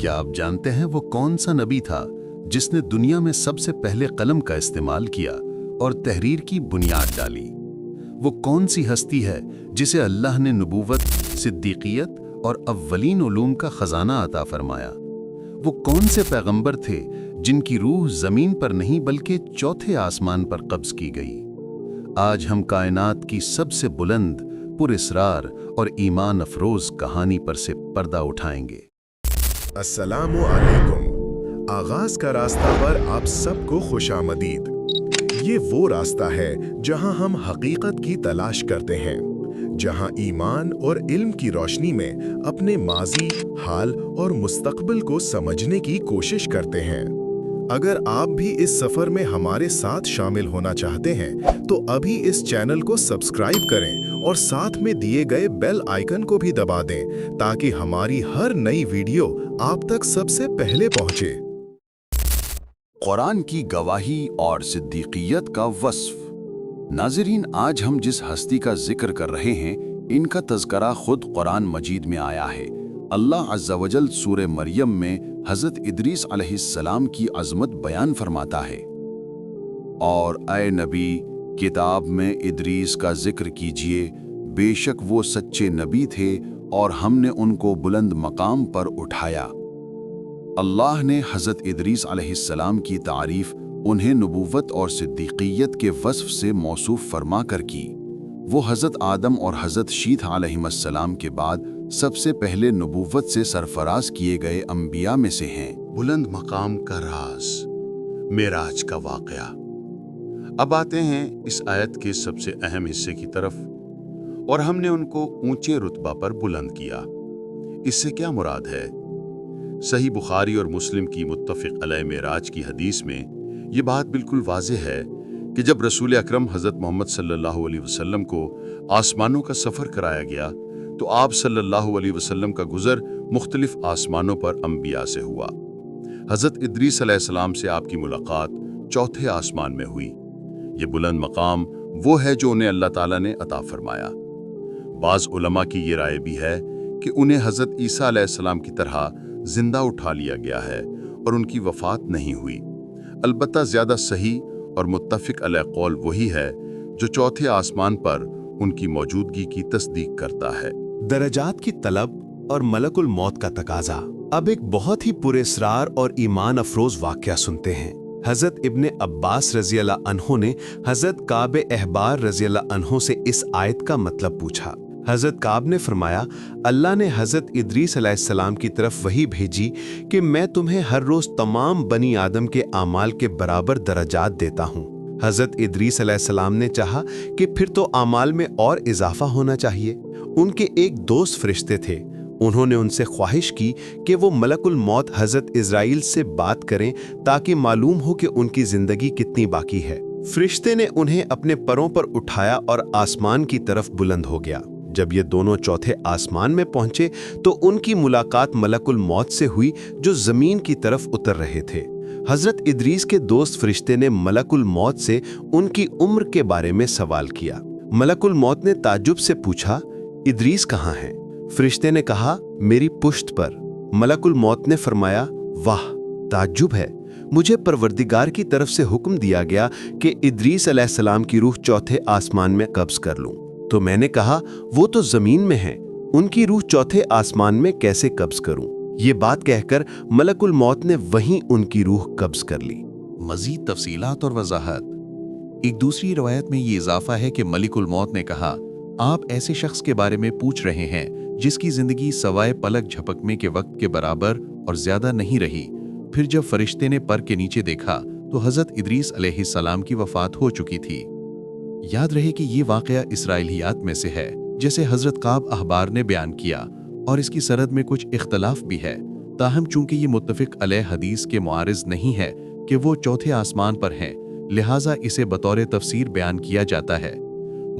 क्या आप जानते हैं वो कौन सा नबी था जिसने दुनिया में सबसे पहले कलम का इस्तेमाल किया और तहरीर की बुनियाद डाली? वो कौन सी हस्ती है जिसे अल्लाह ने नबूवत, सिद्दीकियत और अव्वलीन उलूम का खजाना अता फरमाया? वो कौन से पैगंबर थे जिनकी रूह जमीन पर नहीं बल्कि चौथे आसमान पर कब्ज की गई? आज हम कायनात की सबसे बुलंद, पुरअसरार और ईमान अफरोज कहानी पर से पर्दा उठाएंगे। अस्सलामु अलैकुम। आगाज का रास्ता पर आप सबको खुशामदीद। ये वो रास्ता है जहां हम हकीकत की तलाश करते हैं, जहां ईमान और इल्म की रोशनी में अपने माजी, हाल और मुस्तकबिल को समझने की कोशिश करते हैं। अगर आप भी इस सफर में हमारे साथ शामिल होना चाहते हैं तो अभी इस चैनल को सब्सक्राइब करें और साथ में दिए गए बेल आइकन को भी दबा दें ताकि हमारी हर नई वीडियो आप तक सबसे पहले पहुंचे। कुरान की गवाही और सिद्दीकियत का वस्फ। नाज़रीन, आज हम जिस हस्ती का जिक्र कर रहे हैं इनका तज़करा खुद कुरान मजीद में आया है। अल्लाह अज़्ज़ा वजल सूरे मरियम में हज़रत इदरीस अलैहिस्सलाम की अज़मत बयान फरमाता है, और ऐ नबी, किताब में इदरीस का जिक्र कीजिए, बेशक वो सच्चे नबी थे और हमने उनको बुलंद मकाम पर उठाया। अल्लाह ने हज़रत इदरीस अलैहिस्सलाम की तारीफ़ उन्हें नबूवत और सिद्दीकियत के वस्फ से मौसूफ फरमा कर की। वो हज़रत आदम और हज़रत शीथ अलैहिस्सलाम के बाद सबसे पहले नबूवत से सरफराज किए गए अंबिया में से हैं। बुलंद मकाम का राज, मेराज का वाक़या। अब आते हैं इस आयत के सबसे अहम हिस्से की तरफ। और हमने उनको ऊंचे रुतबा पर बुलंद किया। इससे क्या मुराद है? सही बुखारी और मुस्लिम की मुत्तफ़िक़ अलैह मेराज की हदीस में ये बात बिल्कुल वाज़ेह है कि जब रसूल अकरम हज़रत मोहम्मद सल्लल्लाहु अलैहि वसल्लम को आसमानों का सफ़र कराया गया तो आप सल्लल्लाहु अलैहि वसल्लम का गुज़र मुख्तलिफ आसमानों पर अंबिया से हुआ। हज़रत इदरीस अलैहिस्सलाम से आपकी मुलाकात चौथे आसमान में हुई। ये बुलंद मकाम वो है जो उन्हें अल्लाह ताला ने अता फरमाया। बाज़ उलमा की ये राय भी है कि उन्हें हज़रत ईसा अलैहिस्सलाम की तरह जिंदा उठा लिया गया है और उनकी वफ़ात नहीं हुई। अलबत्ता ज़्यादा सही और मुत्तफ़िक़ अलैह कौल वही है जो चौथे आसमान पर उनकी मौजूदगी की तस्दीक करता है। दरजात की तलब और मलकुल मौत का तकाजा। अब एक बहुत ही पुरअसरार और ईमान अफरोज वाक़या सुनते हैं। हज़रत इब्ने अब्बास रज़ियल्लाहु अन्हु ने हज़रत काब अहबार रज़ियल्लाहु अन्हु से इस आयत का मतलब पूछा। हज़रत काब ने फरमाया, अल्लाह ने हज़रत इदरीस अलैहिस्सलाम की तरफ वही भेजी कि मैं तुम्हें हर रोज़ तमाम बनी आदम के आमाल के बराबर दरजात देता हूँ। हज़रत इदरीस अलैहिस्सलाम ने चाहा कि फिर तो आमाल में और इजाफा होना चाहिए। उनके एक दोस्त फरिश्ते थे। उन्होंने उनसे ख्वाहिश की कि वो मलकुल मौत हज़रत इज़राइल से बात करें ताकि मालूम हो कि उनकी ज़िंदगी कितनी बाकी है। फरिश्ते ने उन्हें अपने परों पर उठाया और आसमान की तरफ बुलंद हो गया। जब ये दोनों चौथे आसमान में पहुंचे तो उनकी मुलाकात मलकुल मौत से हुई जो ज़मीन की तरफ उतर रहे थे। हज़रत इदरीस के दोस्त फरिश्ते ने मलकुल मौत से उनकी उम्र के बारे में सवाल किया। मलकुल मौत ने ताज्जुब से पूछा, इदरीस कहाँ हैं? फरिश्ते ने कहा, मेरी पुश्त पर। मलकुल मौत ने फरमाया, वाह, ताज्जुब है। मुझे परवरदिगार की तरफ से हुक्म दिया गया कि इदरीस अलैहिस्सलाम की रूह चौथे आसमान में कब्ज कर लूं। तो मैंने कहा, वो तो जमीन में है, उनकी रूह चौथे आसमान में कैसे कब्ज करूं? ये बात कहकर मलकुल मौत ने वहीं उनकी रूह कब्ज कर ली। मजीद तफसीलात और वजाहत। एक दूसरी रवायत में ये इजाफा है कि मलिकुल मौत ने कहा, आप ऐसे शख्स के बारे में पूछ रहे हैं जिसकी जिंदगी सवाए पलक झपकने के वक्त के बराबर और ज्यादा नहीं रही। फिर जब फरिश्ते ने पर के नीचे देखा तो हज़रत इदरीस अलैहिस्सलाम की वफात हो चुकी थी। याद रहे कि ये वाक़या इसराइलियात में से है जैसे हज़रत काब अहबार ने बयान किया, और इसकी सरद में कुछ इख्तलाफ भी है। ताहम चूंकि ये मुत्तफ़िक़ अलैह हदीस के मुआरिज़ नहीं है कि वो चौथे आसमान पर हैं, लिहाजा इसे बतौर तफसीर बयान किया जाता है।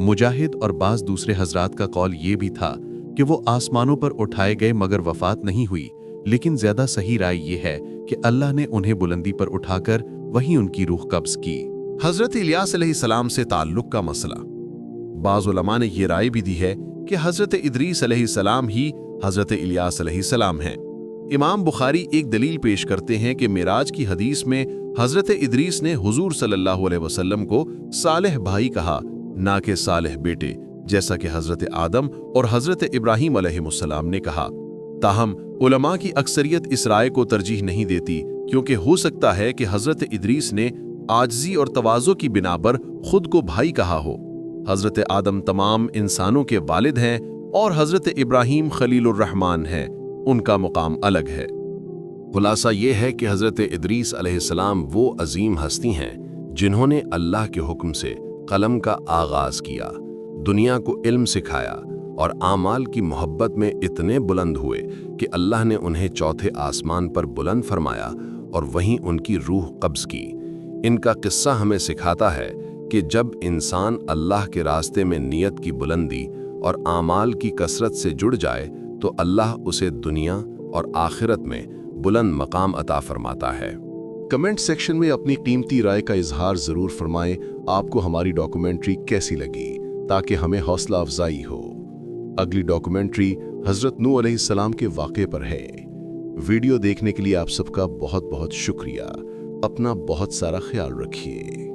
मुजाहिद और बाज़ दूसरे हजरात का कौल ये भी था कि वो आसमानों पर उठाए गए मगर वफात नहीं हुई, लेकिन ज़्यादा सही राय ये है कि अल्लाह ने उन्हें बुलंदी पर उठाकर वहीं उनकी रूह कब्ज़ की। हज़रत इलियास अलैहिस्सलाम से ताल्लुक़ का मसला। बाज़ उलमा ने ये राय भी दी है कि हज़रत इदरीस अलैहिस्सलाम ही हज़रत इलियास अलैहिस्सलाम हैं। इमाम बुखारी एक दलील पेश करते हैं कि मिराज की हदीस में हजरत इदरीस ने हुजूर सल्लल्लाहु अलैहि वसल्लम को सालेह भाई कहा, ना कि सालेह बेटे, जैसा कि हजरत आदम और हजरत इब्राहीम अलैहिमुस्सलाम ने कहा। ताहम उलमा की अक्सरियत इस राय को तरजीह नहीं देती, क्योंकि हो सकता है कि हजरत इदरीस ने आजजी और तवाज़ो की बिना पर खुद को भाई कहा हो। हजरत आदम तमाम इंसानों के वालिद हैं और हजरत इब्राहीम खलीलुर रहमान हैं, उनका मुकाम अलग है। खुलासा ये है कि हजरत इदरीस अलैहिस्सलाम वो अजीम हस्ती हैं जिन्होंने अल्लाह के हुक्म से कलम का आगाज किया, दुनिया को इल्म सिखाया और आमाल की मोहब्बत में इतने बुलंद हुए कि अल्लाह ने उन्हें चौथे आसमान पर बुलंद फरमाया और वहीं उनकी रूह कब्ज की। इनका किस्सा हमें सिखाता है कि जब इंसान अल्लाह के रास्ते में नियत की बुलंदी और आमाल की कसरत से जुड़ जाए तो अल्लाह उसे दुनिया और आखिरत में बुलंद मकाम अता फरमाता है। कमेंट सेक्शन में अपनी कीमती राय का इजहार जरूर फरमाएं। आपको हमारी डॉक्यूमेंट्री कैसी लगी, ताकि हमें हौसला अफजाई हो। अगली डॉक्यूमेंट्री हजरत नूह अलैहिस्सलाम के वाक़े पर है। वीडियो देखने के लिए आप सबका बहुत बहुत शुक्रिया। अपना बहुत सारा ख्याल रखिए।